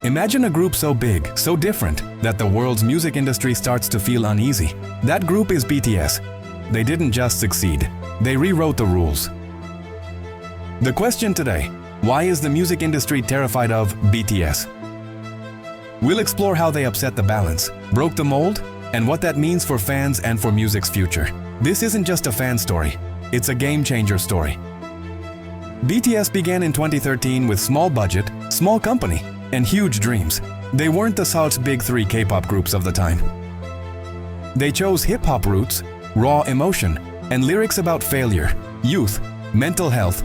Imagine a group so big, so different, that the world's music industry starts to feel uneasy. That group is BTS. They didn't just succeed, they rewrote the rules. The question today, why is the music industry terrified of BTS? We'll explore how they upset the balance, broke the mold, and what that means for fans and for music's future. This isn't just a fan story, it's a game-changer story. BTS began in 2013 with small budget, small company, and huge dreams. They weren't the South's big three K-pop groups of the time. They chose hip-hop roots, raw emotion, and lyrics about failure, youth, mental health,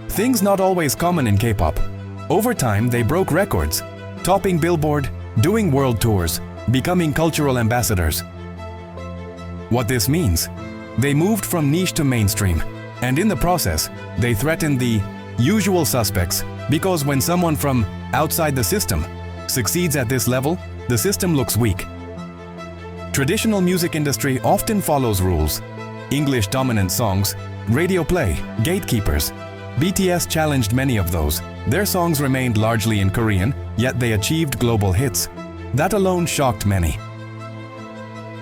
things not always common in K-pop. Over time, they broke records, topping Billboard, doing world tours, becoming cultural ambassadors. What this means? They moved from niche to mainstream, and in the process, they threatened the usual suspects, because when someone from outside the system succeeds at this level, the system looks weak. Traditional music industry often follows rules. English dominant songs, radio play, gatekeepers. BTS challenged many of those. Their songs remained largely in Korean, yet they achieved global hits. That alone shocked many.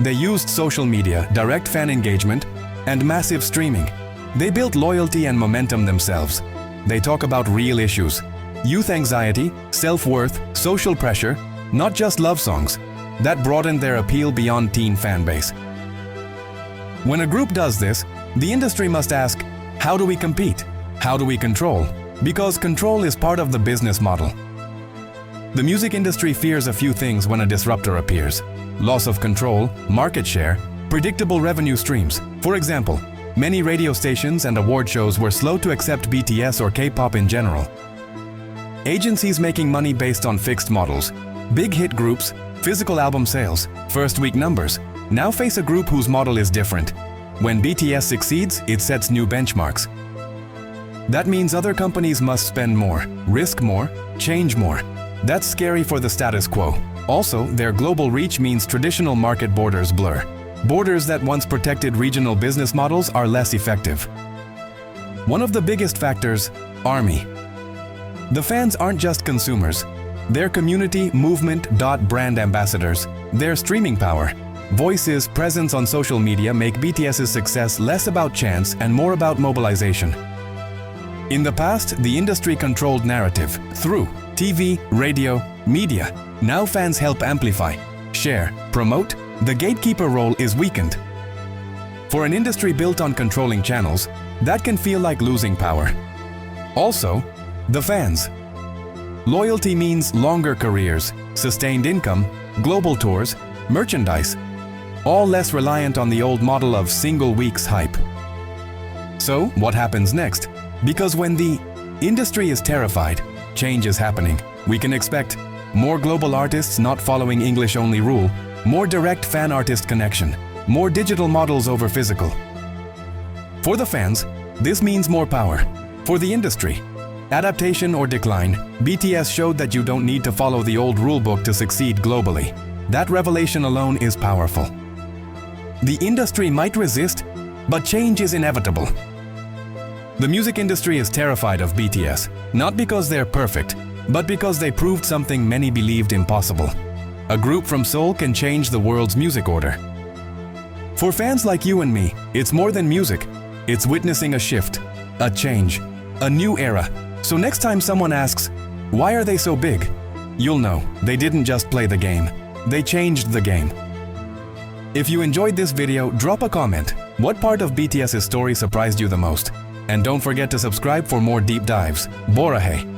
They used social media, direct fan engagement, and massive streaming. They built loyalty and momentum themselves. They talk about real issues: youth anxiety, self-worth, social pressure, not just love songs. That broadened their appeal beyond teen fan base. When a group does this, the industry must ask, how do we compete? How do we control? Because control is part of the business model. The music industry fears a few things when a disruptor appears: loss of control, market share, predictable revenue streams. For example, many radio stations and award shows were slow to accept BTS or K-pop in general. Agencies making money based on fixed models, big hit groups, physical album sales, first week numbers, now face a group whose model is different. When BTS succeeds, it sets new benchmarks. That means other companies must spend more, risk more, change more. That's scary for the status quo. Also, their global reach means traditional market borders blur. Borders that once protected regional business models are less effective. One of the biggest factors, ARMY. The fans aren't just consumers. They're community, movement, brand ambassadors. Their streaming power, voices, presence on social media make BTS's success less about chance and more about mobilization. In the past, the industry controlled narrative through TV, radio, media. Now fans help amplify, share, promote. The gatekeeper role is weakened. For an industry built on controlling channels, that can feel like losing power. Also, the fans. Loyalty means longer careers, sustained income, global tours, merchandise, all less reliant on the old model of single weeks hype. So, what happens next? Because when the industry is terrified, change is happening. We can expect more global artists not following English-only rule, more direct fan-artist connection, more digital models over physical. For the fans, this means more power. For the industry, adaptation or decline. BTS showed that you don't need to follow the old rulebook to succeed globally. That revelation alone is powerful. The industry might resist, but change is inevitable. The music industry is terrified of BTS, not because they're perfect, but because they proved something many believed impossible. A group from Seoul can change the world's music order. For fans like you and me, it's more than music. It's witnessing a shift, a change, a new era. So next time someone asks, why are they so big? You'll know, they didn't just play the game. They changed the game. If you enjoyed this video, drop a comment. What part of BTS's story surprised you the most? And don't forget to subscribe for more deep dives. Borahae.